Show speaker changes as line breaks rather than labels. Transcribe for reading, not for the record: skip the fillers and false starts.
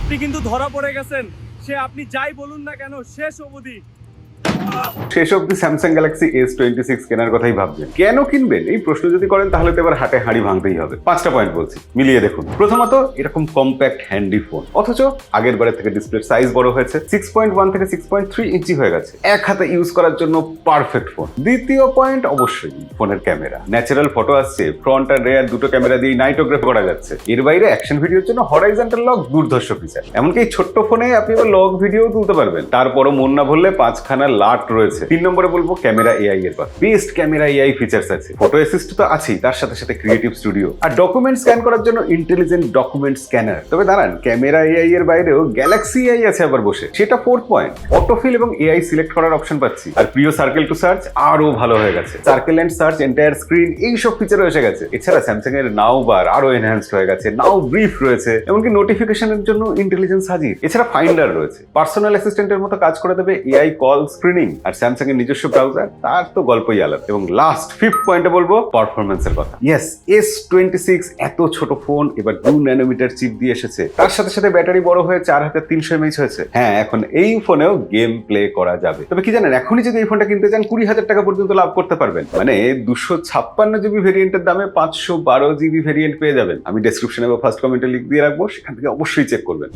আপনি কিন্তু ধরা পড়ে গেছেন। সে আপনি যাই বলুন না কেন শেষ অবধি।
শেষ অব্দি স্যামসাং গ্যালাক্সি S26 কেনার কথাই ভাবছেন। কেন কিনবেন এই প্রশ্ন যদি করেন তাহলে তো এবার হাটে হাঁড়ি ভাঙতেই হবে। 5টা পয়েন্ট বলছি, মিলিয়ে দেখুন। প্রথমত, এরকম কম্প্যাক্ট হ্যান্ডি ফোন, অথচ আগের বারের থেকে ডিসপ্লের সাইজ বড় হয়েছে, 6.1 থেকে 6.3 ইঞ্চি হয়ে গেছে। এক হাতে ইউজ করার জন্য পারফেক্ট ফোন। দ্বিতীয় পয়েন্ট অবশ্যই ফোনের ক্যামেরা। ন্যাচারাল ফটো আসছে, ফ্রন্ট আর রেয়ার দুটো ক্যামেরা দিয়ে নাইটোগ্রাফি করা যাচ্ছে। এর বাইরে অ্যাকশন ভিডিওর জন্য হরাইজন্টাল লক দুর্ধর্ষ ফিচার। এমনকি এই ছোট্ট ফোনে আপনি এবার লগ ভিডিও তুলতে পারবেন। তারপরও মন না ভরলে 5খানা লাট রয়েছে। 3 নম্বরে বলবো ক্যামেরা এআই এর কথা। বেস্ট ক্যামেরা এআই ফিচার্স আছে, ফটো অ্যাসিস্ট তো আছেই, তার সাথে সাথে ক্রিয়েটিভ স্টুডিও আর ডকুমেন্ট স্ক্যান করার জন্য ইন্টেলিজেন্ট ডকুমেন্ট স্ক্যানার। তবে দাঁড়ান, ক্যামেরা এআই এর বাইরেও গ্যালাক্সি এআই আছে আবার বসে, সেটা 4th পয়েন্ট। অটোফিল এবং এআই সিলেক্ট করার অপশন পাচ্ছি। আর প্রিয় সার্কেল টু সার্চ আরো ভালো হয়ে গেছে। Circle and search entire screen এইসব ফিচারও এসে গেছে। এছাড়া স্যামসাং এর নাও বার আরো এনহ্যান্সড হয়ে গেছে, নাও ব্রিফ রয়েছে, এমনকি নোটিফিকেশনের জন্য ইন্টেলিজেন্স হাজির। এছাড়া ফাইন্ডার রয়েছে, পার্সোনাল অ্যাসিস্ট্যান্টের মতো কাজ করে দেবে এআই কল স্ক্রিনিং। আর স্যামসাং এর নিজস্ব ব্রাউজার, তার তো গল্পই আলাদা। এবং লাস্ট 5th পয়েন্টে বলবো পারফরমেন্সের কথা। ইয়েস, S26 এত ছোট ফোন এবার 2 ন্যানোমিটার চিপ দিয়ে এসেছে, তার সাথে সাথে ব্যাটারি বড় হয়ে 4300 mAh হয়েছে। হ্যাঁ, এখন এই ফোনেও গেম প্লে করা যাবে। তবে কি জানেন, এখনই যদি এই ফোনটা কিনতে চান 20,000 টাকা পর্যন্ত লাভ করতে পারবেন। মানে 256 GB ভেরিয়েন্টের দামে 512 GB ভেরিয়েন্ট পেয়ে যাবেন। আমি ডেসক্রিপশনে বা ফার্স্ট কমেন্টে লিঙ্ক দিয়ে রাখবো, সেখান থেকে অবশ্যই চেক করবেন।